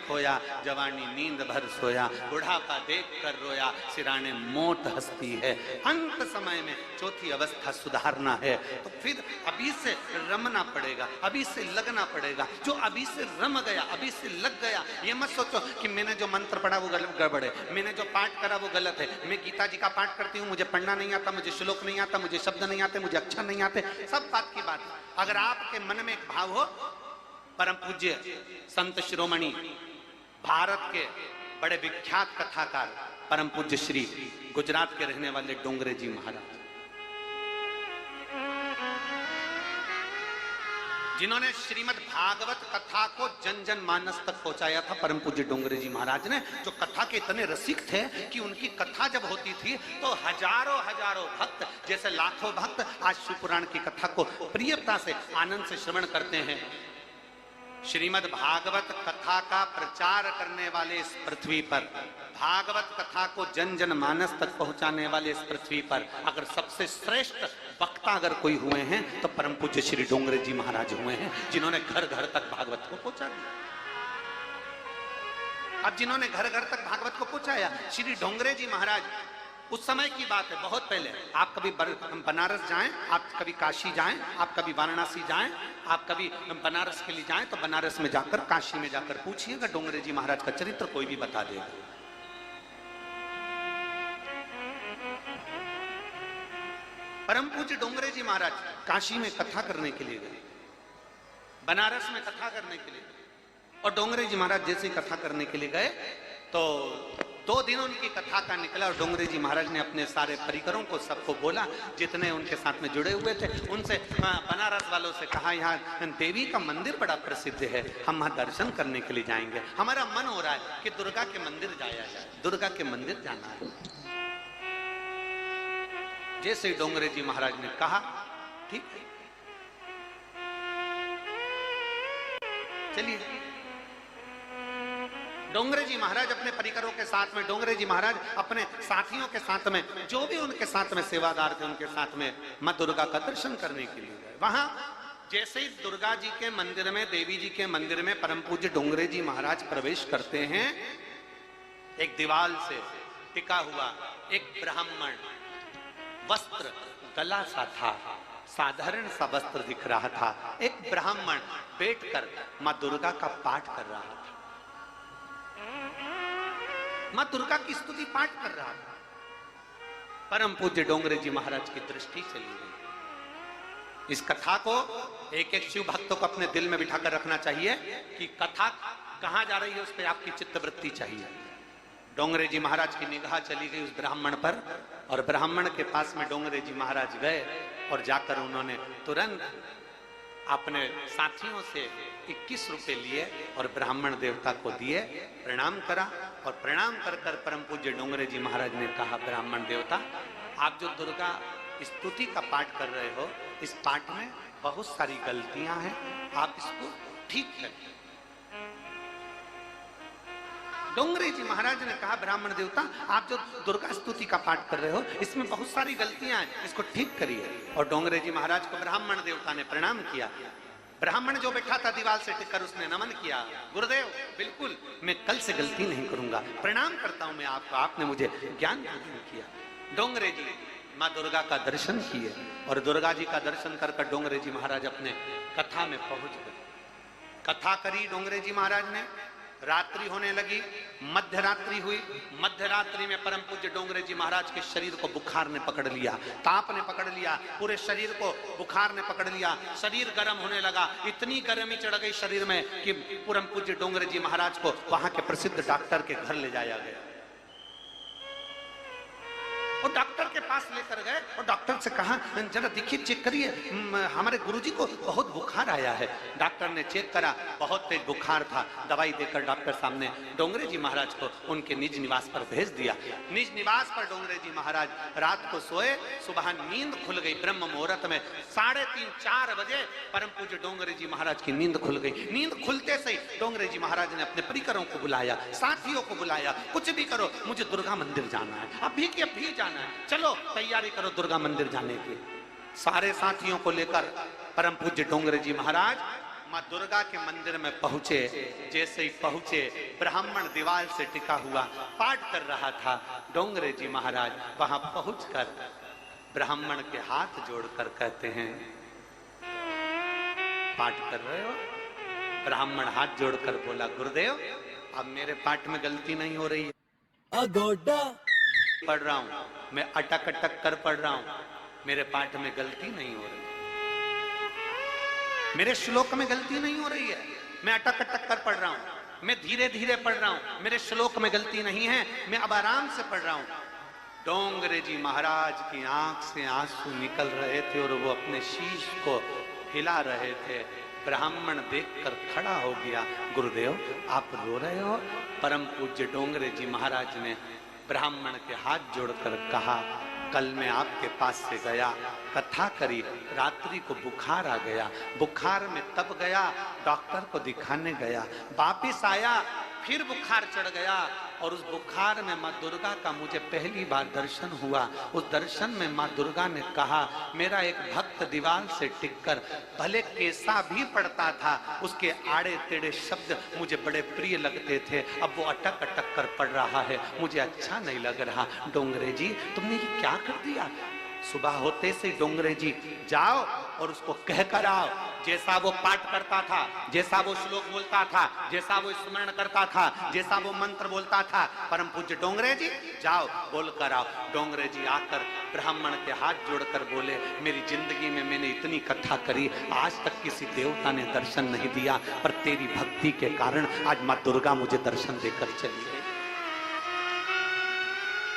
खोया, जवानी नींद भर सोया, बुढ़ापा देख कर रोया, सिराने मोट हंसती है। अंत समय में चौथी अवस्था सुधारना है तो फिर अभी से रमना पड़ेगा, अभी से लगना पड़ेगा। जो अभी से रम गया, अभी से लग गया, ये मत सोचो कि मैंने जो मंत्र पढ़ा वो गड़बड़ है, मैंने जो पाठ करा वो गलत है। मैं गीता जी का पाठ करती हूँ, मुझे पढ़ना नहीं आता, मुझे श्लोक नहीं आता, मुझे शब्द नहीं आते, मुझे अक्षर नहीं आते, सब बात की बात। अगर आपके मन में एक भाव हो, परम पूज्य संत शिरोमणि भारत के बड़े विख्यात कथाकार परम पूज्य श्री गुजरात के रहने वाले डोंगरे जी महाराज, जिन्होंने श्रीमद् भागवत कथा को जन जन मानस तक पहुंचाया था। परम पूज्य डोंगरे जी महाराज ने, जो कथा के इतने रसिक थे कि उनकी कथा जब होती थी तो हजारों हजारों भक्त, जैसे लाखों भक्त आज शिवपुराण की कथा को प्रियता से आनंद से श्रवण करते हैं। श्रीमद् भागवत कथा का प्रचार करने वाले इस पृथ्वी पर, भागवत कथा को जन जन मानस तक पहुंचाने वाले इस पृथ्वी पर अगर सबसे श्रेष्ठ वक्ता अगर कोई हुए हैं तो परम पूज्य श्री डोंगरे जी महाराज हुए हैं, जिन्होंने घर घर तक भागवत को पहुंचा दिया। अब जिन्होंने घर घर तक भागवत को पहुंचाया, श्री डोंगरे जी महाराज, उस समय की बात है, बहुत पहले। आप कभी बनारस जाएं, आप कभी काशी जाएं, आप कभी वाराणसी जाएं, आप कभी बनारस के लिए जाएं तो बनारस में जाकर, काशी में जाकर पूछिएगा, डोंगरे जी महाराज का चरित्र कोई भी बता देगा। परम पूज्य डोंगरे जी महाराज काशी में कथा करने के लिए गए, बनारस में कथा करने के लिए गए, और डोंगरे जी महाराज जैसे ही कथा करने के लिए गए तो 2 दिन उनकी कथा का निकला और डोंगरे जी महाराज ने अपने सारे परिकरों को सबको बोला, जितने उनके साथ में जुड़े हुए थे उनसे, बनारस वालों से कहा, यहाँ देवी का मंदिर बड़ा प्रसिद्ध है, हम वहाँ दर्शन करने के लिए जाएंगे, हमारा मन हो रहा है कि दुर्गा के मंदिर जाया जाए, दुर्गा के मंदिर जाना है। जैसे ही डोंगरे जी महाराज ने कहा, ठीक है चलिए। डोंगरे जी महाराज अपने परिकरों के साथ में, डोंगरे जी महाराज अपने साथियों के साथ में, जो भी उनके साथ में सेवादार थे उनके साथ में मां दुर्गा का दर्शन करने के लिए गए। वहां जैसे ही दुर्गा जी के मंदिर में, देवी जी के मंदिर में परम पूज्य डोंगरे जी महाराज प्रवेश करते हैं, एक दीवाल से टिका हुआ एक ब्राह्मण, वस्त्र गला सा था, साधारण सा वस्त्र दिख रहा था, एक ब्राह्मण बैठकर मां दुर्गा का पाठ कर रहा था, मां दुर्गा की स्तुति पाठ कर रहा था। परम पूज्य डोंगरे जी महाराज की दृष्टि चली गई। इस कथा को एक एक शिव भक्तों को अपने दिल में बिठाकर रखना चाहिए कि कथा कहां जा रही है, उस पर आपकी चित्तवृत्ति चाहिए। डोंगरे जी महाराज की निगाह चली गई उस ब्राह्मण पर, और ब्राह्मण के पास में डोंगरे जी महाराज गए और जाकर उन्होंने तुरंत अपने साथियों से 21 रुपए लिए और ब्राह्मण देवता को दिए, प्रणाम करा, और प्रणाम कर कर परम पूज्य डोंगरे जी महाराज ने कहा, ब्राह्मण देवता, आप जो दुर्गा स्तुति का पाठ कर रहे हो, इस पाठ में बहुत सारी गलतियां हैं, आप इसको ठीक करें। डोंगरे जी महाराज ने कहा, ब्राह्मण देवता, आप जो दुर्गा स्तुति का पाठ कर रहे हो इसमें बहुत सारी गलतियां हैं, इसको ठीक करिए। और डोंगरे जी महाराज को ब्राह्मण देवता ने प्रणाम किया। ब्राह्मण जो बैठा था दीवार से टिककर, उसने नमन किया, गुरुदेव बिल्कुल मैं कल से गलती नहीं करूंगा, प्रणाम करता हूं मैं आपको, आपने मुझे ज्ञान प्रदान किया। डोंगरे जी माँ दुर्गा का दर्शन किए, और दुर्गा जी का दर्शन कर कर डोंगरे जी महाराज अपने कथा में पहुंच गए। कथा करी डोंगरे जी महाराज ने, रात्रि होने लगी, मध्य रात्रि हुई। मध्य रात्रि में परम पूज्य डोंगरे जी महाराज के शरीर को बुखार ने पकड़ लिया, ताप ने पकड़ लिया, पूरे शरीर को बुखार ने पकड़ लिया, शरीर गर्म होने लगा, इतनी गर्मी चढ़ गई शरीर में कि परम पूज्य डोंगरे जी महाराज को वहां के प्रसिद्ध डॉक्टर के घर ले जाया गया। और डॉक्टर के पास लेकर गए और डॉक्टर से कहा, जरा देखिए, चेक करिए, हमारे गुरुजी को बहुत बुखार आया है। डॉक्टर ने चेक करा, बहुत तेज बुखार था। दवाई देकर डॉक्टर साहब ने डोंगरे जी महाराज को उनके निज निवास पर भेज दिया। निज निवास पर डोंगरे जी महाराज रात को सोए, सुबह नींद खुल गई। ब्रह्म मुहूर्त में 3:30-4 बजे परम पूज्य डोंगरे जी महाराज की नींद खुल गई। नींद खुलते से डोंगरे जी महाराज ने अपने परिकरों को बुलाया, साथियों को बुलाया, कुछ भी करो, मुझे दुर्गा मंदिर जाना है, अभी के अभी जाना है, चलो तैयारी करो दुर्गा मंदिर जाने की। सारे साथियों को लेकर परम पूज्य डोंगरे जी महाराज माँ दुर्गा के मंदिर में पहुंचे। जैसे ही पहुंचे, ब्राह्मण दीवार से टिका हुआ पाठ कर रहा था। डोंगरे जी महाराज वहां पहुंचकर ब्राह्मण के हाथ जोड़कर कहते हैं, पाठ कर रहे हो? ब्राह्मण हाथ जोड़कर बोला, गुरुदेव अब मेरे पाठ में गलती नहीं हो रही है, पढ़ रहा हूं मैं, अटक अटक कर पढ़ रहा हूं, मेरे पाठ में गलती नहीं हो रही, मेरे श्लोक में गलती नहीं हो रही है, मैं अटक अटक कर पढ़ रहा हूं, मैं धीरे धीरे पढ़ रहा हूं, मेरे श्लोक में गलती नहीं है, मैं अब आराम से पढ़ रहा हूं। डोंगरे जी महाराज की आंख से आंसू निकल रहे थे और वो अपने शीश को हिला रहे थे। ब्राह्मण देखकर खड़ा हो गया, गुरुदेव आप रो रहे हो? परम पूज्य डोंगरे जी महाराज ने ब्राह्मण के हाथ जोड़कर कहा, कल मैं आपके पास से गया, कथा करी, रात्रि को बुखार आ गया, बुखार में तब गया, डॉक्टर को दिखाने गया, वापिस आया, फिर बुखार चढ़ गया और उस बुखार में माँ दुर्गा का मुझे पहली बार दर्शन हुआ। उस दर्शन में माँ दुर्गा ने कहा, मेरा एक भक्त दीवार से टिककर भले कैसा भी पढ़ता था, उसके आड़े टेढ़े शब्द मुझे बड़े प्रिय लगते थे, अब वो अटक अटक कर पढ़ रहा है, मुझे अच्छा नहीं लग रहा। डोंगरे जी तुमने ये क्या कर दिया? सुबह होते से डोंगरे जी जाओ और उसको कह कर आओ, जैसा वो पाठ करता था, जैसा वो श्लोक बोलता था, जैसा वो स्मरण करता था, जैसा वो मंत्र बोलता था, परम पूज्य डोंगरे जी जाओ बोल कर आओ। डोंगरे जी आकर ब्राह्मण के हाथ जोड़कर बोले, मेरी जिंदगी में मैंने इतनी कथा करी, आज तक किसी देवता ने दर्शन नहीं दिया, पर तेरी भक्ति के कारण आज माँ दुर्गा मुझे दर्शन देकर चली गई।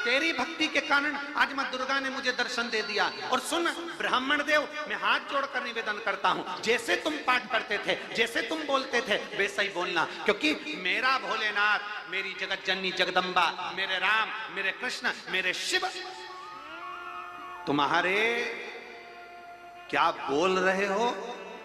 तेरी भक्ति के कारण आज मां दुर्गा ने मुझे दर्शन दे दिया। और सुन ब्राह्मण देव, मैं हाथ जोड़कर निवेदन करता हूं, जैसे तुम पाठ करते थे, जैसे तुम बोलते थे, वैसा ही बोलना, क्योंकि मेरा भोलेनाथ, मेरी जगत जननी जगदम्बा, मेरे राम, मेरे कृष्ण, मेरे शिव तुम्हारे क्या बोल रहे हो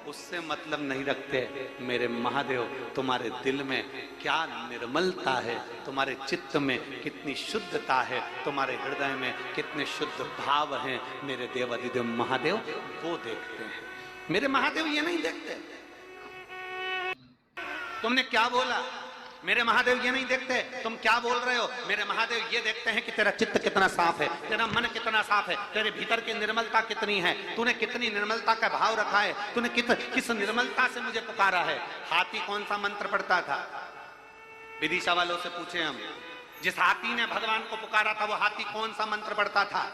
उससे मतलब नहीं रखते। मेरे महादेव तुम्हारे दिल में क्या निर्मलता है, तुम्हारे चित्त में कितनी शुद्धता है, तुम्हारे हृदय में कितने शुद्ध भाव हैं, मेरे देव अधिदेव महादेव वो देखते हैं। मेरे महादेव ये नहीं देखते तुमने क्या बोला, मेरे महादेव ये नहीं देखते तुम क्या बोल रहे हो, मेरे महादेव ये देखते हैं कि तेरा चित्त कितना साफ है, तेरा मन कितना साफ है, तेरे भीतर की निर्मलता कितनी है, तूने कितनी निर्मलता का भाव रखा है, तूने किस निर्मलता से मुझे पुकारा है। हाथी कौन सा मंत्र पढ़ता था? विदिशा वालों से पूछे हम, जिस हाथी ने भगवान को पुकारा था वो हाथी कौन सा मंत्र पढ़ता था?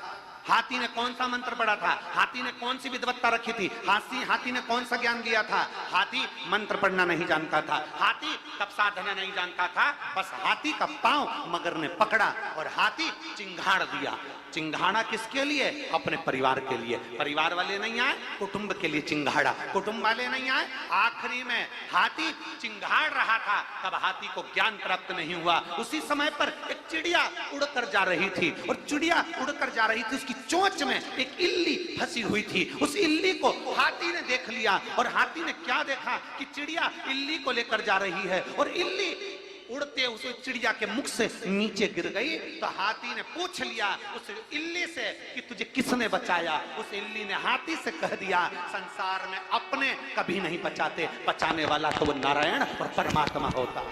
हाथी ने कौन सा मंत्र पढ़ा था? हाथी ने कौन सी विद्वत्ता रखी थी? हाथी ने कौन सा ज्ञान दिया था? हाथी मंत्र पढ़ना नहीं जानता था, हाथी तप साधना नहीं जानता था, बस हाथी का पांव मगर ने पकड़ा और हाथी चिंगाड़ दिया। चिंगाड़ा किसके लिए? अपने परिवार के लिए। परिवार वाले नहीं आए, कुटुंब के लिए चिंगाड़ा। कुटुंब वाले नहीं आए, आखिरी में हाथी चिंगाड़ रहा था, तब हाथी को ज्ञान प्राप्त नहीं हुआ। उसी समय पर एक चिड़िया उड़कर जा रही थी और चिड़िया उड़कर जा रही थी, उसकी चोंच में एक इल्ली फंसी हुई थी। उस इल्ली को हाथी ने देख लिया और हाथी ने क्या देखा कि चिड़िया इल्ली को लेकर जा रही है और इल्ली उड़ते उस चिड़िया के मुख से नीचे गिर गई। तो हाथी ने पूछ लिया उस इल्ली से कि तुझे किसने बचाया? उस इल्ली ने हाथी से कह दिया, संसार में अपने कभी नहीं बचाते, बचाने वाला तो वो नारायण और परमात्मा होता।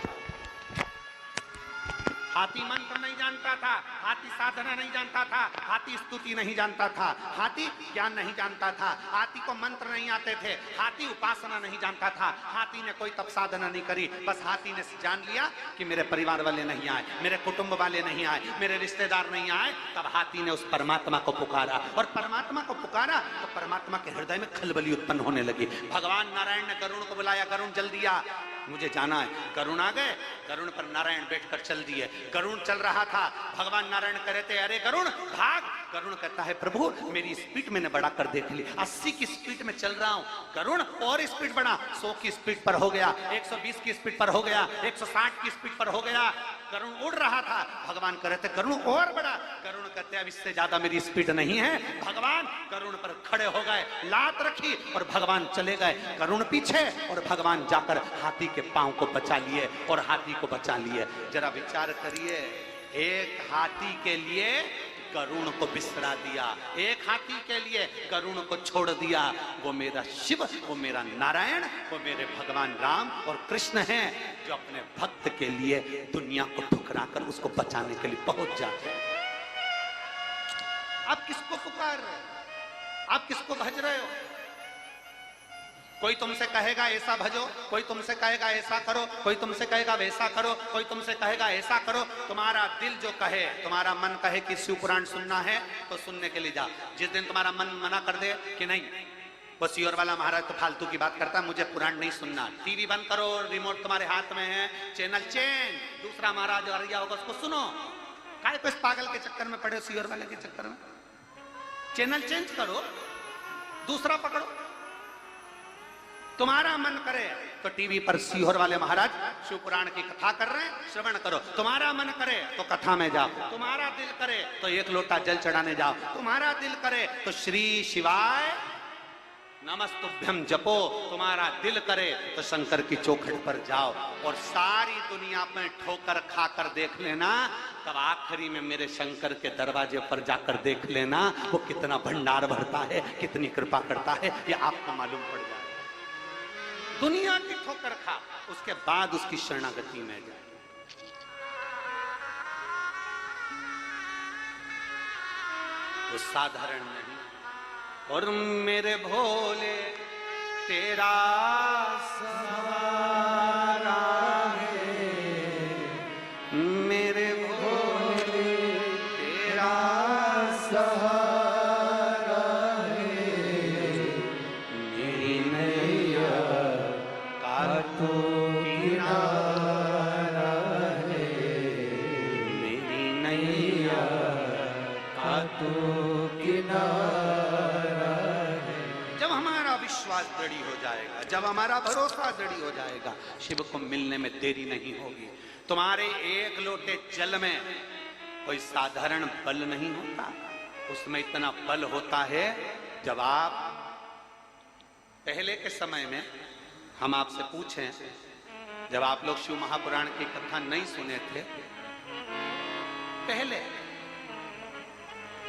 हाथी मंत्र नहीं जानता था, हाथी साधना नहीं जानता था, हाथी स्तुति नहीं जानता था, हाथी ज्ञान नहीं जानता था, हाथी को मंत्र नहीं आते थे, हाथी उपासना नहीं जानता था, हाथी ने कोई तप साधना नहीं करी। बस हाथी ने जान लिया कि मेरे परिवार वाले नहीं आए, मेरे कुटुंब वाले नहीं आए, मेरे रिश्तेदार नहीं आए। तब हाथी ने उस परमात्मा को पुकारा और परमात्मा को पुकारा तो परमात्मा के हृदय में खलबली उत्पन्न होने लगी। भगवान नारायण ने गरुण को बुलाया, गरुण जल्दी आ, मुझे जाना है। गरुण आ गए, गरुण पर नारायण बैठकर चल दिए। गरुण चल रहा था, भगवान नारायण कह रहे थे, अरे गरुण भाग। गरुण कहता है, प्रभु मेरी स्पीड मैंने बढ़ा कर देख ली, 80 की स्पीड में चल रहा हूं। गरुण और स्पीड बढ़ा, 100 की स्पीड पर हो गया, 120 की स्पीड पर हो गया, 160 की स्पीड पर हो गया। गरुण उड़ रहा था, भगवान कह रहे थे गरुण और बढ़ा। गरुण कहते अब इससे ज्यादा मेरी स्पीड नहीं है। भगवान गरुण पर खड़े हो गए, लात रखी और भगवान चले गए। गरुण पीछे और भगवान जाकर हाथी के पांव को बचा लिए और हाथी को बचा लिए। जरा विचार करिए, एक हाथी के लिए गरुण को बिसरा दिया, एक हाथी के लिए गरुण को छोड़ दिया। वो मेरा शिव, वो मेरा नारायण, वो मेरे भगवान राम और कृष्ण हैं जो अपने भक्त के लिए दुनिया को ठुकरा कर उसको बचाने के लिए पहुंच जाते हैं। आप किसको पुकार रहे हो? आप किसको भज रहे हो? कोई तुमसे कहेगा ऐसा भजो, कोई तुमसे कहेगा ऐसा करो, कोई तुमसे कहेगा वैसा करो, कोई तुमसे कहेगा ऐसा करो। तुम्हारा दिल जो कहे, तुम्हारा मन कहे कि शिव पुराण सुनना है तो सुनने के लिए जाओ। जिस दिन तुम्हारा मन मना कर दे कि नहीं, वो सियोर वाला महाराज तो फालतू की बात करता है, मुझे पुराण नहीं सुनना, टीवी बंद करो, रिमोट तुम्हारे हाथ में है, चैनल चेंज, दूसरा महाराज आ गया होगा उसको सुनो। काहे को इस पागल के चक्कर में पड़े, सियोर वाले के चक्कर में? चैनल चेंज करो, दूसरा पकड़ो। तुम्हारा मन करे तो टीवी पर सीहोर वाले महाराज शिव पुराण की कथा कर रहे हैं, श्रवण करो। तुम्हारा मन करे तो कथा में जाओ, तुम्हारा दिल करे तो एक लोटा जल चढ़ाने जाओ, तुम्हारा दिल करे तो श्री शिवाय नमस्तुभ्यम जपो, तुम्हारा दिल करे तो शंकर की चौखट पर जाओ। और सारी दुनिया में ठोकर खाकर देख लेना, तब आखिरी में मेरे शंकर के दरवाजे पर जाकर देख लेना वो कितना भंडार भरता है, कितनी कृपा करता है, ये आपको मालूम पड़ जाए। दुनिया की ठोकर खा, उसके बाद उसकी शरणागति में जाए। वो साधारण नहीं। और मेरे भोले तेरा सहारा है, मेरे भोले तेरा सहारा है, मेरी नैया का तो किनारा है, मेरी नैया का तो किनारा। जब हमारा विश्वास दृढ़ हो जाएगा, जब हमारा भरोसा दृढ़ हो जाएगा, शिव को मिलने में देरी नहीं होगी। तुम्हारे एक लोटे जल में कोई साधारण बल नहीं होता, उसमें इतना बल होता है। जब आप पहले के समय में हम आपसे पूछें, जब आप लोग शिव महापुराण की कथा नहीं सुने थे,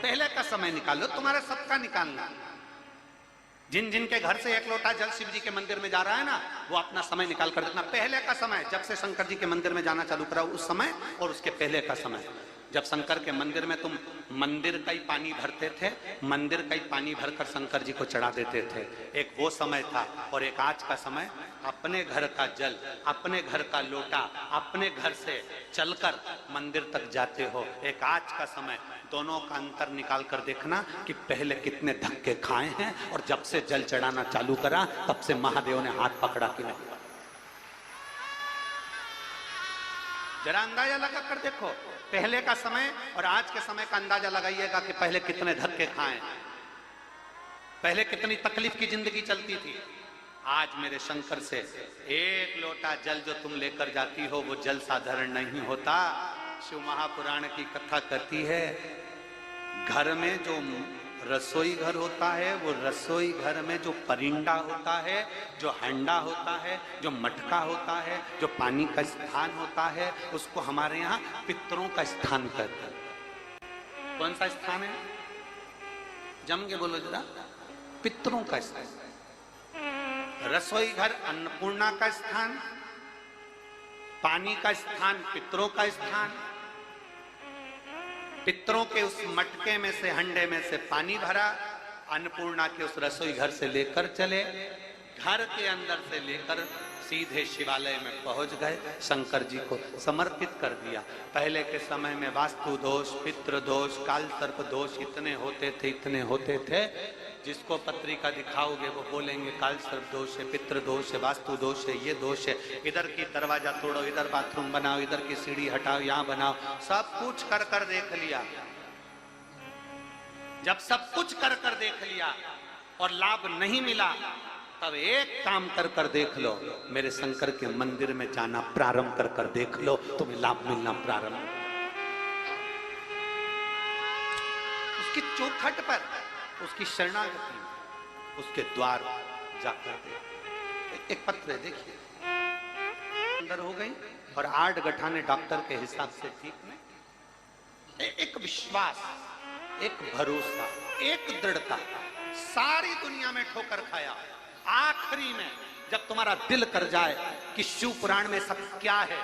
पहले का समय निकालो, तुम्हारा सबका निकालना। जिन जिन के घर से एक लोटा जल शिव जी के मंदिर में जा रहा है ना, वो अपना समय निकाल कर देखना। पहले का समय, जब से शंकर जी के मंदिर में जाना चालू करा उस समय, और उसके पहले का समय, जब शंकर के मंदिर में तुम मंदिर का ही पानी भरते थे, मंदिर का ही पानी भरकर शंकर जी को चढ़ा देते थे, एक वो समय था। और एक आज का समय, अपने घर का जल, अपने घर का लोटा, अपने घर से चलकर मंदिर तक जाते हो, एक आज का समय। दोनों का अंतर निकाल कर देखना कि पहले कितने धक्के खाए हैं, और जब से जल चढ़ाना चालू करा तब से महादेव ने हाथ पकड़ा कि नहीं। जरा अंदाजा लगा कर देखो, पहले का समय और आज के समय का अंदाजा लगाइएगा कि पहले कितने धक्के खाए, पहले कितनी तकलीफ की जिंदगी चलती थी। आज मेरे शंकर से एक लोटा जल जो तुम लेकर जाती हो, वो जल साधारण नहीं होता। शिव महापुराण की कथा कहती है, घर में जो रसोई घर होता है, वो रसोई घर में जो परिंदा होता है, जो हंडा होता है, जो मटका होता है, जो पानी का स्थान होता है, उसको हमारे यहाँ पितरों का स्थान कहते हैं। कौन सा स्थान है? जम के बोलो जरा। पितरों का स्थान। रसोई घर अन्नपूर्णा का स्थान, पानी का स्थान पितरों का स्थान। पितरों के उस मटके में से, हंडे में से पानी भरा, अन्नपूर्णा के उस रसोई घर से लेकर चले, घर के अंदर से लेकर सीधे शिवालय में पहुंच गए, शंकर जी को समर्पित कर दिया। पहले के समय में वास्तु दोष, पितृ दोष, काल सर्प दोष इतने होते थे, जिसको पत्रिका दिखाओगे वो बोलेंगे काल सर्प दोष है, पितृ दोष है, वास्तु दोष है, ये दोष है, इधर की दरवाजा तोड़ो, इधर बाथरूम बनाओ, इधर की सीढ़ी हटाओ, यहाँ बनाओ। सब कुछ कर कर देख लिया। जब सब कुछ कर कर देख लिया और लाभ नहीं मिला, तब एक काम कर कर देख लो, मेरे शंकर के मंदिर में जाना प्रारंभ कर कर देख लो, तुम्हें लाभ मिलना प्रारंभ। उसकी चौखट पर, उसकी शरणागति में, उसके द्वार जाकर दे। एक पत्र देखिए, अंदर हो गई और 8 गठाने डॉक्टर के हिसाब से ठीक नहीं। एक विश्वास, एक भरोसा, एक दृढ़ता। सारी दुनिया में ठोकर खाया, आखिरी में जब तुम्हारा दिल कर जाए कि शिव पुराण में सब क्या है,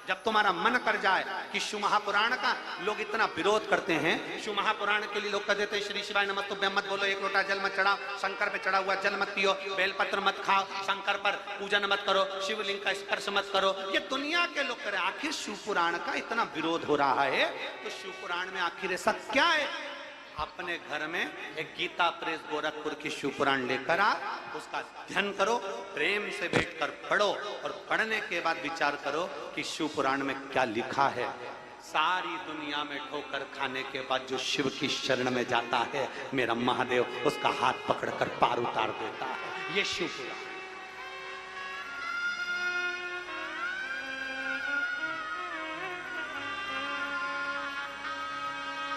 जब तुम्हारा मन कर जाए कि शिव महापुराण का लोग इतना विरोध करते हैं, शिव महापुराण के लिए लोग कह देते हैं श्री शिवाय नमस्तुभ्यम मत बोलो, एक लोटा जल मत चढ़ाओ, शंकर पे चढ़ा हुआ जल मत पियो, बेलपत्र मत खाओ, शंकर पर पूजन मत करो, शिवलिंग का स्पर्श मत करो, ये दुनिया के लोग करें। आखिर शिव पुराण का इतना विरोध हो रहा है तो शिव पुराण में आखिर ऐसा क्या है? अपने घर में एक गीता प्रेस गोरखपुर की शिव पुराण लेकर आ, उसका अध्ययन करो, प्रेम से बैठकर पढ़ो और पढ़ने के बाद विचार करो कि शिव पुराण में क्या लिखा है। सारी दुनिया में ठोकर खाने के बाद जो शिव की शरण में जाता है, मेरा महादेव उसका हाथ पकड़कर पार उतार देता है। ये शिव पुराण।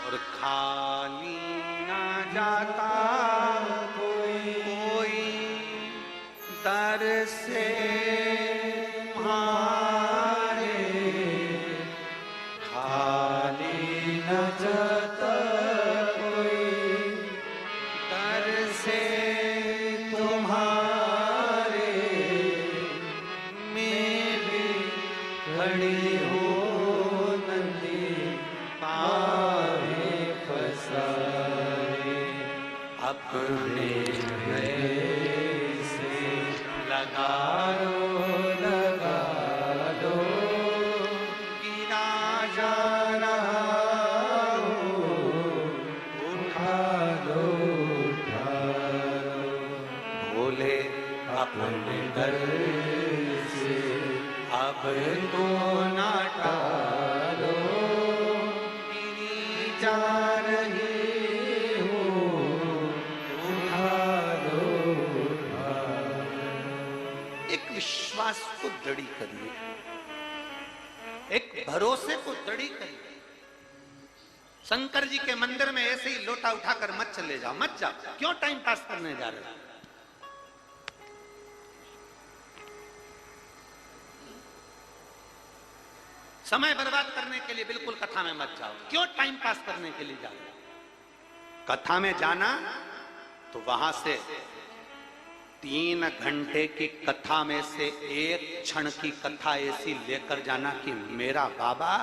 और खाली ना जाता कोई दर से तुम्हारे, खाली न जाता कोई दर से तुम्हारे, मेरी खड़ी हो अपने से लगा लो गिरा जा रहा हो, उठा लो भोले अपने दर से अब तो ना टालो, गिरी जा रही विश्वास को दृढ़ी करिए, एक भरोसे को दृढ़ी करिए। शंकर जी के मंदिर में ऐसे ही लोटा उठाकर मत चले जाओ, मत जाओ। क्यों टाइम पास करने जा रहे हो? समय बर्बाद करने के लिए बिल्कुल कथा में मत जाओ। क्यों टाइम पास करने के लिए जा रहे हो? कथा में जाना तो वहां से 3 घंटे की कथा में से एक क्षण की कथा ऐसी लेकर जाना कि मेरा बाबा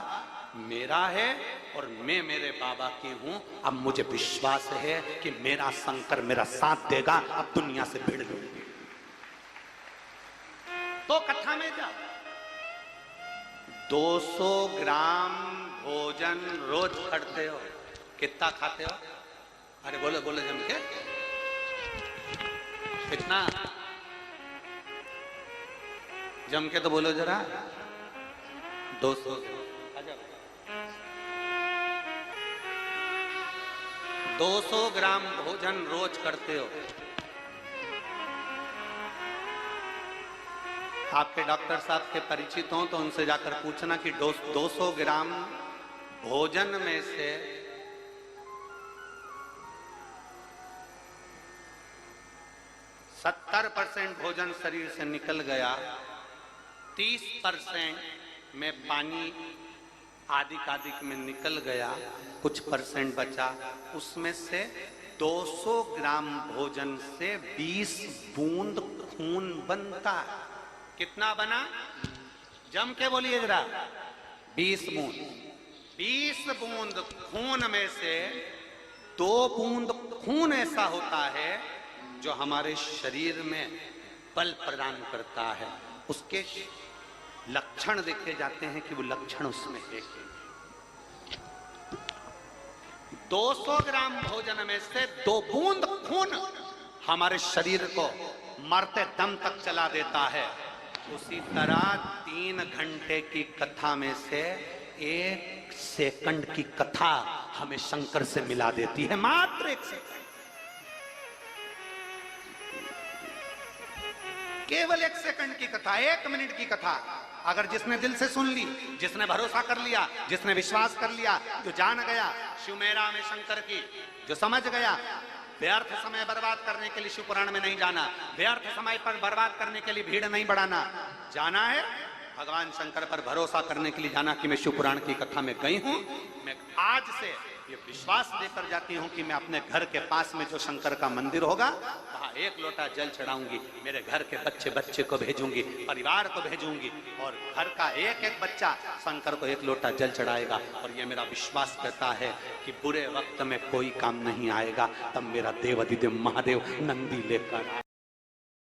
मेरा है और मैं मेरे बाबा की हूं। अब मुझे विश्वास है कि मेरा शंकर मेरा साथ देगा, अब दुनिया से भिड़ लूंगी। तो कथा में जाओ। 200 ग्राम भोजन रोज करते हो, कितना खाते हो? अरे बोलो बोलो जम के, कितना? जम के तो बोलो जरा। 200 200 ग्राम भोजन रोज करते हो। आपके डॉक्टर साहब के परिचित हो तो उनसे जाकर पूछना कि 200 ग्राम भोजन में से 70% भोजन शरीर से निकल गया, 30% में पानी आदिक में निकल गया, कुछ परसेंट बचा। उसमें से 200 ग्राम भोजन से 20 बूंद खून बनता है। कितना बना? जम के बोलिए जरा। 20 बूंद। 20 बूंद खून में से 2 बूंद खून ऐसा होता है जो हमारे शरीर में बल प्रदान करता है। उसके लक्षण देखे जाते हैं कि वो लक्षण उसमें है। 200 ग्राम भोजन में से 2 बूंद खून हमारे शरीर को मरते दम तक चला देता है। उसी तरह 3 घंटे की कथा में से 1 सेकंड की कथा हमें शंकर से मिला देती है। मात्र 1 सेकंड, केवल 1 सेकंड की कथा, 1 मिनट की कथा अगर जिसने दिल से सुन ली, जिसने भरोसा कर लिया, जिसने विश्वास कर लिया, जो जान गया शिव मेरा में शंकर की, जो समझ गया, व्यर्थ समय बर्बाद करने के लिए शिव पुराण में नहीं जाना, व्यर्थ समय पर बर्बाद करने के लिए भीड़ नहीं बढ़ाना, जाना है भगवान शंकर पर भरोसा करने के लिए जाना कि मैं शिव पुराण की कथा में गई हूं, मैं आज से ये विश्वास लेकर जाती हूँ कि मैं अपने घर के पास में जो शंकर का मंदिर होगा वहां 1 लोटा जल चढ़ाऊंगी, मेरे घर के बच्चे को भेजूंगी, परिवार को भेजूंगी, और घर का एक एक बच्चा शंकर को 1 लोटा जल चढ़ाएगा। और ये मेरा विश्वास कहता है कि बुरे वक्त में कोई काम नहीं आएगा, तब मेरा देव अधिदेव महादेव नंदी लेकर